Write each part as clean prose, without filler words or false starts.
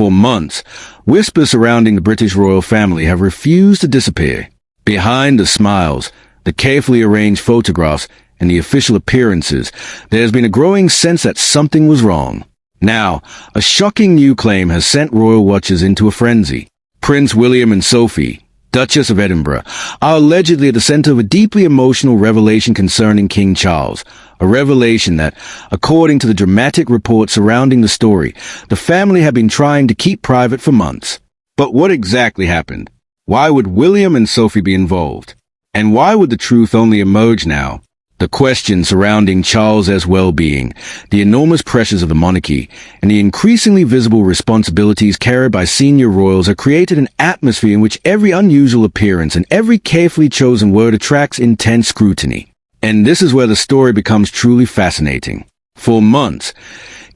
For months, whispers surrounding the British royal family have refused to disappear. Behind the smiles, the carefully arranged photographs, and the official appearances, there has been a growing sense that something was wrong. Now, a shocking new claim has sent royal watchers into a frenzy. Prince William and Sophie, Duchess of Edinburgh, are allegedly at the center of a deeply emotional revelation concerning King Charles, a revelation that, according to the dramatic reports surrounding the story, the family had been trying to keep private for months. But what exactly happened? Why would William and Sophie be involved? And why would the truth only emerge now? The questions surrounding Charles's well-being, the enormous pressures of the monarchy, and the increasingly visible responsibilities carried by senior royals have created an atmosphere in which every unusual appearance and every carefully chosen word attracts intense scrutiny. And this is where the story becomes truly fascinating. For months,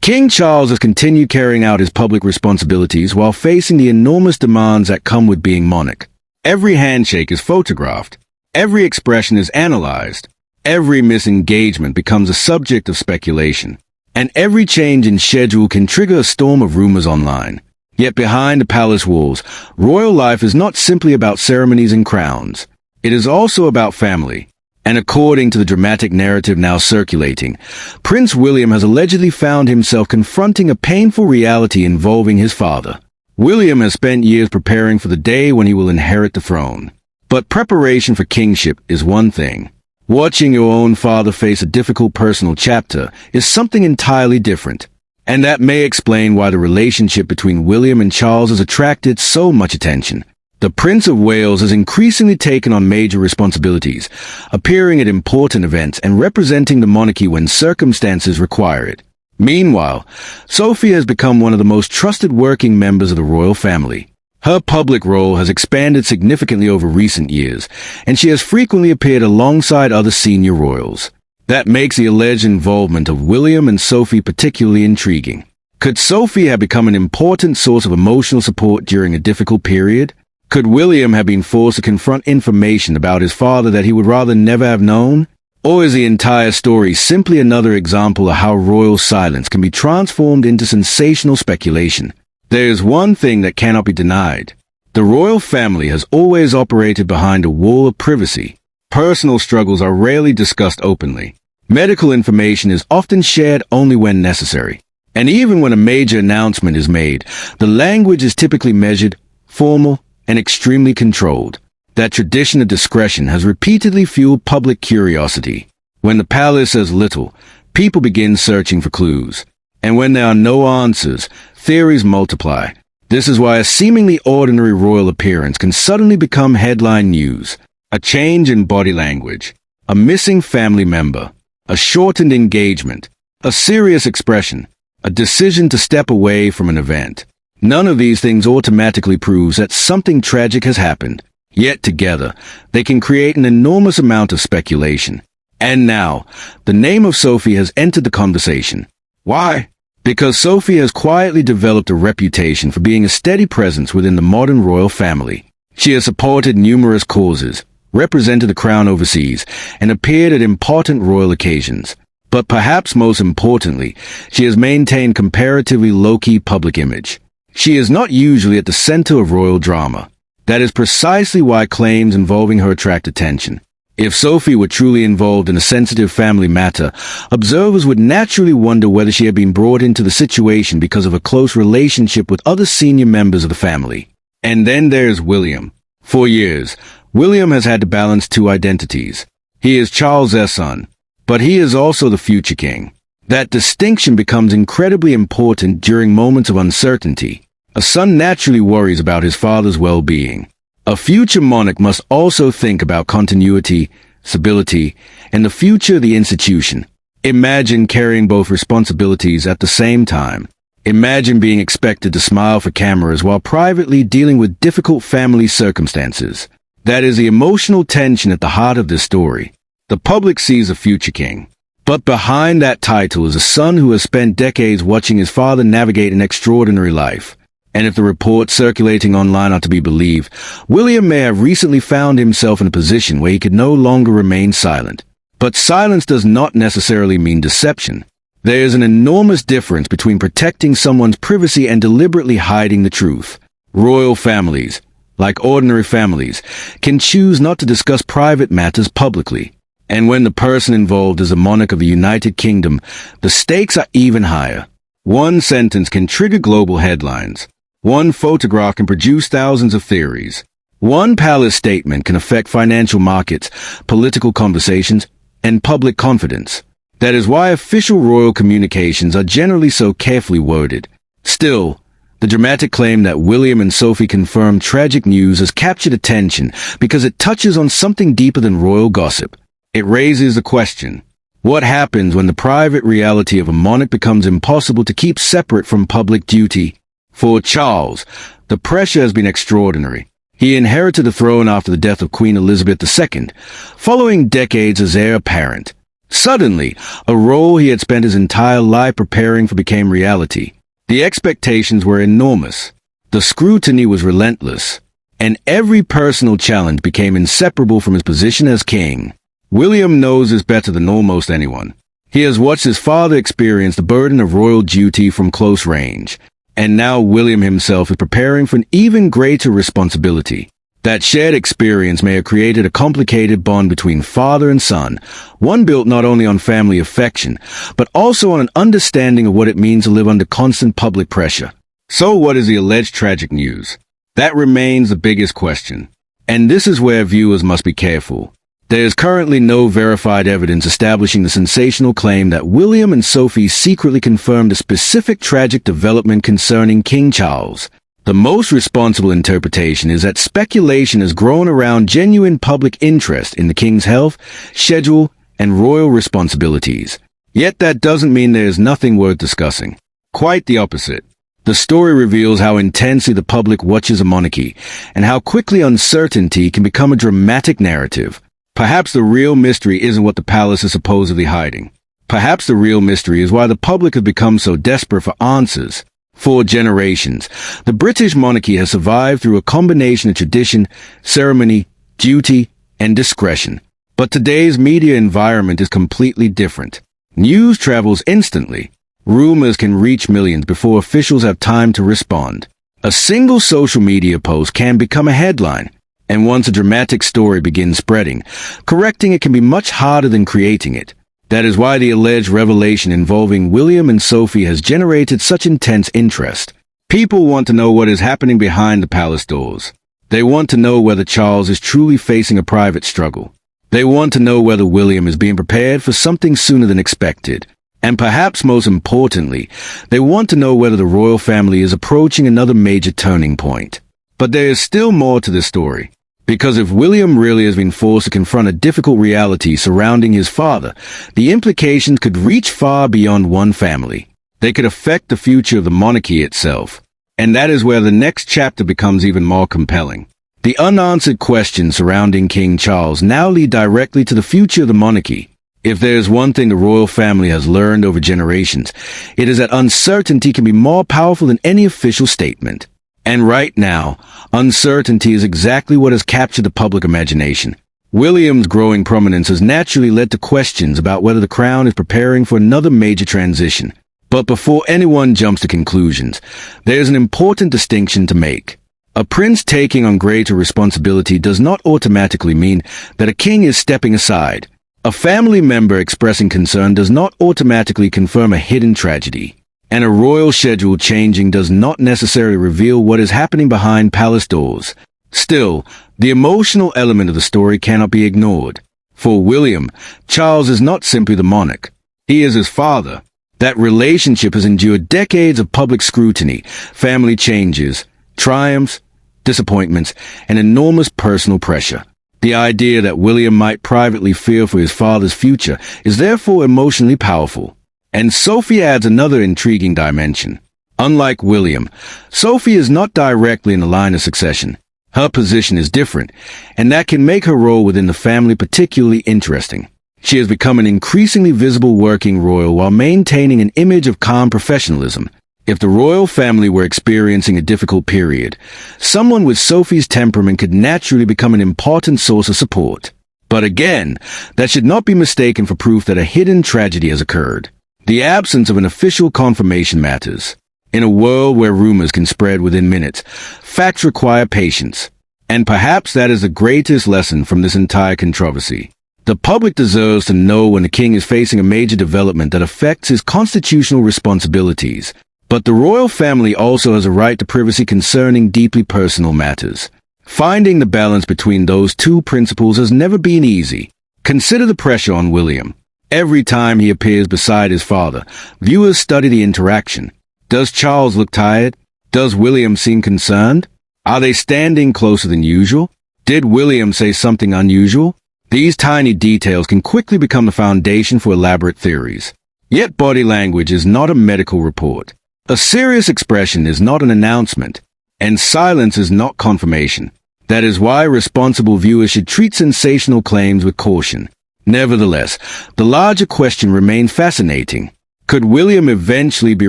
King Charles has continued carrying out his public responsibilities while facing the enormous demands that come with being monarch. Every handshake is photographed. Every expression is analyzed. Every misengagement becomes a subject of speculation, and every change in schedule can trigger a storm of rumors online. Yet behind the palace walls, royal life is not simply about ceremonies and crowns. It is also about family. And according to the dramatic narrative now circulating, Prince William has allegedly found himself confronting a painful reality involving his father. William has spent years preparing for the day when he will inherit the throne. But preparation for kingship is one thing. Watching your own father face a difficult personal chapter is something entirely different. And that may explain why the relationship between William and Charles has attracted so much attention. The Prince of Wales has increasingly taken on major responsibilities, appearing at important events and representing the monarchy when circumstances require it. Meanwhile, Sophie has become one of the most trusted working members of the royal family. Her public role has expanded significantly over recent years, and she has frequently appeared alongside other senior royals. That makes the alleged involvement of William and Sophie particularly intriguing. Could Sophie have become an important source of emotional support during a difficult period? Could William have been forced to confront information about his father that he would rather never have known? Or is the entire story simply another example of how royal silence can be transformed into sensational speculation? There is one thing that cannot be denied. The royal family has always operated behind a wall of privacy. Personal struggles are rarely discussed openly. Medical information is often shared only when necessary. And even when a major announcement is made, the language is typically measured, formal, and extremely controlled. That tradition of discretion has repeatedly fueled public curiosity. When the palace says little, people begin searching for clues. And when there are no answers, theories multiply. This is why a seemingly ordinary royal appearance can suddenly become headline news. A change in body language, a missing family member, a shortened engagement, a serious expression, a decision to step away from an event. None of these things automatically proves that something tragic has happened. Yet together, they can create an enormous amount of speculation. And now, the name of Sophie has entered the conversation. Why? Because Sophie has quietly developed a reputation for being a steady presence within the modern royal family. She has supported numerous causes, represented the crown overseas, and appeared at important royal occasions. But perhaps most importantly, she has maintained comparatively low-key public image. She is not usually at the center of royal drama. That is precisely why claims involving her attract attention. If Sophie were truly involved in a sensitive family matter, observers would naturally wonder whether she had been brought into the situation because of a close relationship with other senior members of the family. And then there's William. For years, William has had to balance two identities. He is Charles' son, but he is also the future king. That distinction becomes incredibly important during moments of uncertainty. A son naturally worries about his father's well-being. A future monarch must also think about continuity, stability, and the future of the institution. Imagine carrying both responsibilities at the same time. Imagine being expected to smile for cameras while privately dealing with difficult family circumstances. That is the emotional tension at the heart of this story. The public sees a future king. But behind that title is a son who has spent decades watching his father navigate an extraordinary life. And if the reports circulating online are to be believed, William may have recently found himself in a position where he could no longer remain silent. But silence does not necessarily mean deception. There is an enormous difference between protecting someone's privacy and deliberately hiding the truth. Royal families, like ordinary families, can choose not to discuss private matters publicly. And when the person involved is a monarch of the United Kingdom, the stakes are even higher. One sentence can trigger global headlines. One photograph can produce thousands of theories. One palace statement can affect financial markets, political conversations, and public confidence. That is why official royal communications are generally so carefully worded. Still, the dramatic claim that William and Sophie confirmed tragic news has captured attention because it touches on something deeper than royal gossip. It raises the question, what happens when the private reality of a monarch becomes impossible to keep separate from public duty? For Charles, the pressure has been extraordinary. He inherited the throne after the death of Queen Elizabeth II, following decades as heir apparent. Suddenly, a role he had spent his entire life preparing for became reality. The expectations were enormous. The scrutiny was relentless, and every personal challenge became inseparable from his position as king. William knows this better than almost anyone. He has watched his father experience the burden of royal duty from close range, and now William himself is preparing for an even greater responsibility. That shared experience may have created a complicated bond between father and son, one built not only on family affection, but also on an understanding of what it means to live under constant public pressure. So what is the alleged tragic news? That remains the biggest question. And this is where viewers must be careful. There is currently no verified evidence establishing the sensational claim that William and Sophie secretly confirmed a specific tragic development concerning King Charles. The most responsible interpretation is that speculation has grown around genuine public interest in the king's health, schedule, and royal responsibilities. Yet that doesn't mean there is nothing worth discussing. Quite the opposite. The story reveals how intensely the public watches a monarchy, and how quickly uncertainty can become a dramatic narrative. Perhaps the real mystery isn't what the palace is supposedly hiding. Perhaps the real mystery is why the public has become so desperate for answers. For generations, the British monarchy has survived through a combination of tradition, ceremony, duty, and discretion. But today's media environment is completely different. News travels instantly. Rumors can reach millions before officials have time to respond. A single social media post can become a headline. And once a dramatic story begins spreading, correcting it can be much harder than creating it. That is why the alleged revelation involving William and Sophie has generated such intense interest. People want to know what is happening behind the palace doors. They want to know whether Charles is truly facing a private struggle. They want to know whether William is being prepared for something sooner than expected. And perhaps most importantly, they want to know whether the royal family is approaching another major turning point. But there is still more to this story. Because if William really has been forced to confront a difficult reality surrounding his father, the implications could reach far beyond one family. They could affect the future of the monarchy itself. And that is where the next chapter becomes even more compelling. The unanswered questions surrounding King Charles now lead directly to the future of the monarchy. If there is one thing the royal family has learned over generations, it is that uncertainty can be more powerful than any official statement. And right now, uncertainty is exactly what has captured the public imagination. William's growing prominence has naturally led to questions about whether the crown is preparing for another major transition. But before anyone jumps to conclusions, there is an important distinction to make. A prince taking on greater responsibility does not automatically mean that a king is stepping aside. A family member expressing concern does not automatically confirm a hidden tragedy. And a royal schedule changing does not necessarily reveal what is happening behind palace doors. Still, the emotional element of the story cannot be ignored. For William, Charles is not simply the monarch. He is his father. That relationship has endured decades of public scrutiny, family changes, triumphs, disappointments, and enormous personal pressure. The idea that William might privately fear for his father's future is therefore emotionally powerful. And Sophie adds another intriguing dimension. Unlike William, Sophie is not directly in the line of succession. Her position is different, and that can make her role within the family particularly interesting. She has become an increasingly visible working royal while maintaining an image of calm professionalism. If the royal family were experiencing a difficult period, someone with Sophie's temperament could naturally become an important source of support. But again, that should not be mistaken for proof that a hidden tragedy has occurred. The absence of an official confirmation matters. In a world where rumors can spread within minutes, facts require patience. And perhaps that is the greatest lesson from this entire controversy. The public deserves to know when the king is facing a major development that affects his constitutional responsibilities. But the royal family also has a right to privacy concerning deeply personal matters. Finding the balance between those two principles has never been easy. Consider the pressure on William. Every time he appears beside his father, viewers study the interaction. Does Charles look tired? Does William seem concerned? Are they standing closer than usual? Did William say something unusual? These tiny details can quickly become the foundation for elaborate theories. Yet body language is not a medical report. A serious expression is not an announcement, and silence is not confirmation. That is why responsible viewers should treat sensational claims with caution. Nevertheless, the larger question remained fascinating. Could William eventually be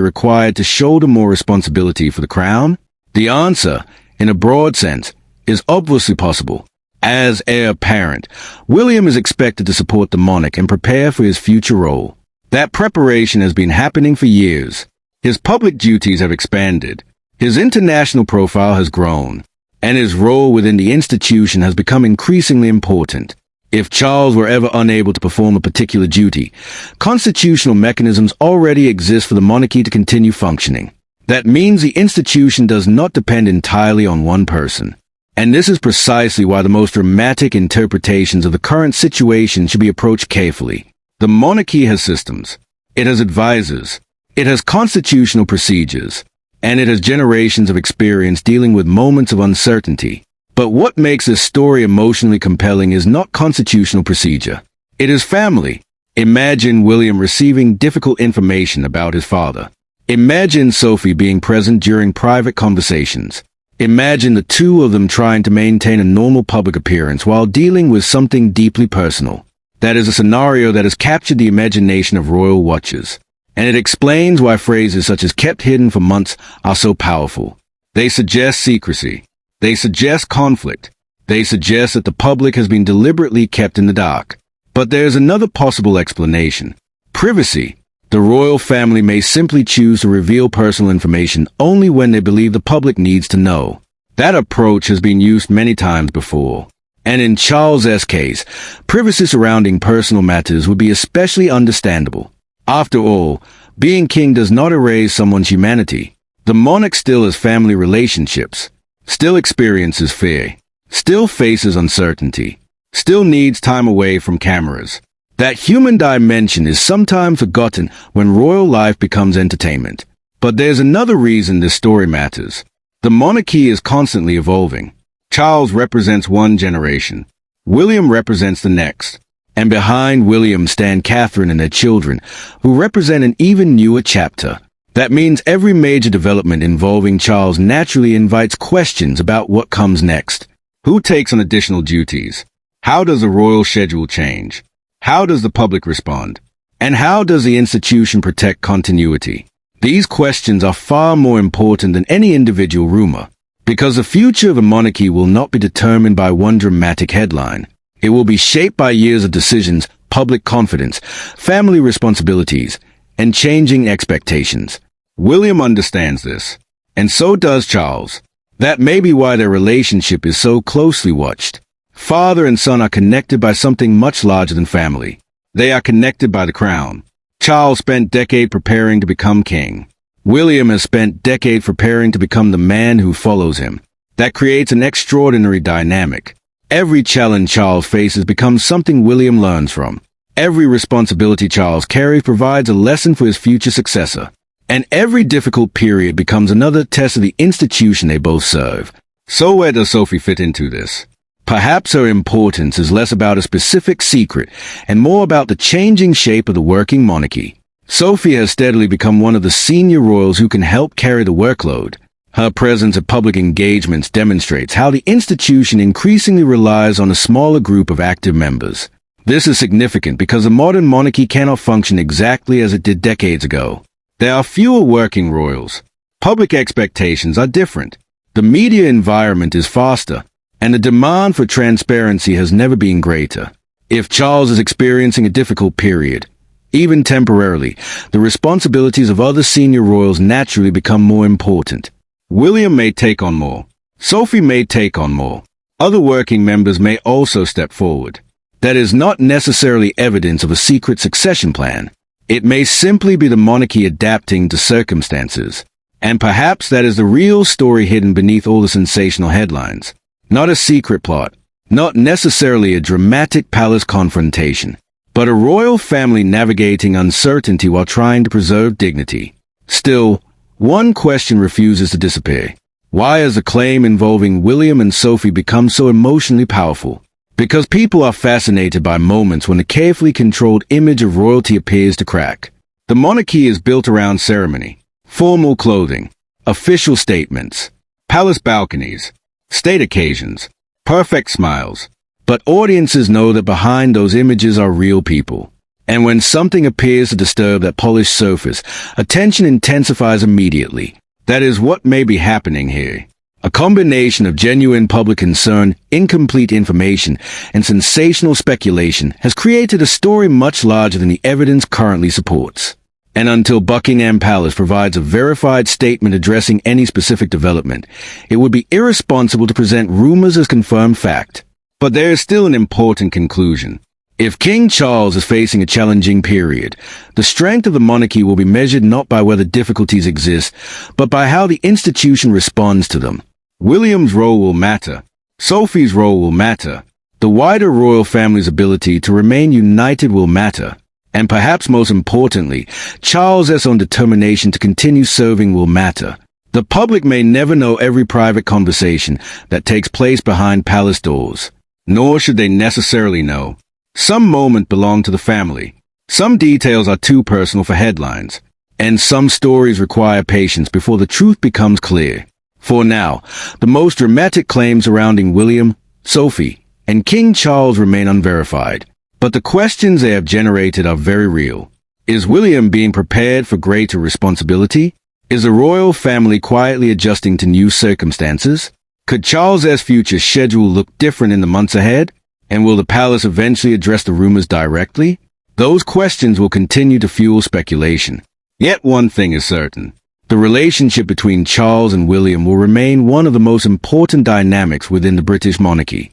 required to shoulder more responsibility for the crown? The answer, in a broad sense, is obviously possible. As heir apparent, William is expected to support the monarch and prepare for his future role. That preparation has been happening for years. His public duties have expanded, his international profile has grown, and his role within the institution has become increasingly important. If Charles were ever unable to perform a particular duty, constitutional mechanisms already exist for the monarchy to continue functioning. That means the institution does not depend entirely on one person. And this is precisely why the most dramatic interpretations of the current situation should be approached carefully. The monarchy has systems. It has advisors. It has constitutional procedures, and it has generations of experience dealing with moments of uncertainty. But what makes this story emotionally compelling is not constitutional procedure. It is family. Imagine William receiving difficult information about his father. Imagine Sophie being present during private conversations. Imagine the two of them trying to maintain a normal public appearance while dealing with something deeply personal. That is a scenario that has captured the imagination of royal watchers. And it explains why phrases such as kept hidden for months are so powerful. They suggest secrecy. They suggest conflict. They suggest that the public has been deliberately kept in the dark. But there's another possible explanation. Privacy. The royal family may simply choose to reveal personal information only when they believe the public needs to know. That approach has been used many times before. And in Charles's case, privacy surrounding personal matters would be especially understandable. After all, being king does not erase someone's humanity. The monarch still has family relationships, still experiences fear, still faces uncertainty, still needs time away from cameras. That human dimension is sometimes forgotten when royal life becomes entertainment. But there's another reason this story matters. The monarchy is constantly evolving. Charles represents one generation. William represents the next. And behind William stand Catherine and their children, who represent an even newer chapter. That means every major development involving Charles naturally invites questions about what comes next. Who takes on additional duties? How does the royal schedule change? How does the public respond? And how does the institution protect continuity? These questions are far more important than any individual rumor, because the future of a monarchy will not be determined by one dramatic headline. It will be shaped by years of decisions, public confidence, family responsibilities, and changing expectations. William understands this, and so does Charles. That may be why their relationship is so closely watched. Father and son are connected by something much larger than family. They are connected by the crown. Charles spent decades preparing to become king. William has spent decades preparing to become the man who follows him. That creates an extraordinary dynamic. Every challenge Charles faces becomes something William learns from. Every responsibility Charles carries provides a lesson for his future successor. And every difficult period becomes another test of the institution they both serve. So where does Sophie fit into this? Perhaps her importance is less about a specific secret and more about the changing shape of the working monarchy. Sophie has steadily become one of the senior royals who can help carry the workload. Her presence at public engagements demonstrates how the institution increasingly relies on a smaller group of active members. This is significant because a modern monarchy cannot function exactly as it did decades ago. There are fewer working royals. Public expectations are different. The media environment is faster, and the demand for transparency has never been greater. If Charles is experiencing a difficult period, Even temporarily, the responsibilities of other senior royals naturally become more important. William may take on more. Sophie may take on more. Other working members may also step forward. That is not necessarily evidence of a secret succession plan. It may simply be the monarchy adapting to circumstances. And perhaps that is the real story hidden beneath all the sensational headlines. Not a secret plot. Not necessarily a dramatic palace confrontation. But a royal family navigating uncertainty while trying to preserve dignity. Still, one question refuses to disappear. Why has a claim involving William and Sophie become so emotionally powerful? Because people are fascinated by moments when the carefully controlled image of royalty appears to crack. The monarchy is built around ceremony, formal clothing, official statements, palace balconies, state occasions, perfect smiles. But audiences know that behind those images are real people. And when something appears to disturb that polished surface, attention intensifies immediately. That is what may be happening here. A combination of genuine public concern, incomplete information, and sensational speculation has created a story much larger than the evidence currently supports. And until Buckingham Palace provides a verified statement addressing any specific development, it would be irresponsible to present rumors as confirmed fact. But there is still an important conclusion. If King Charles is facing a challenging period, the strength of the monarchy will be measured not by whether difficulties exist, but by how the institution responds to them. William's role will matter. Sophie's role will matter. The wider royal family's ability to remain united will matter. And perhaps most importantly, Charles's own determination to continue serving will matter. The public may never know every private conversation that takes place behind palace doors. Nor should they necessarily know. Some moments belong to the family. Some details are too personal for headlines. And some stories require patience before the truth becomes clear. For now, the most dramatic claims surrounding William, Sophie, and King Charles remain unverified. But the questions they have generated are very real. Is William being prepared for greater responsibility? Is the royal family quietly adjusting to new circumstances? Could Charles's future schedule look different in the months ahead? And will the palace eventually address the rumors directly? Those questions will continue to fuel speculation. Yet one thing is certain. The relationship between Charles and William will remain one of the most important dynamics within the British monarchy.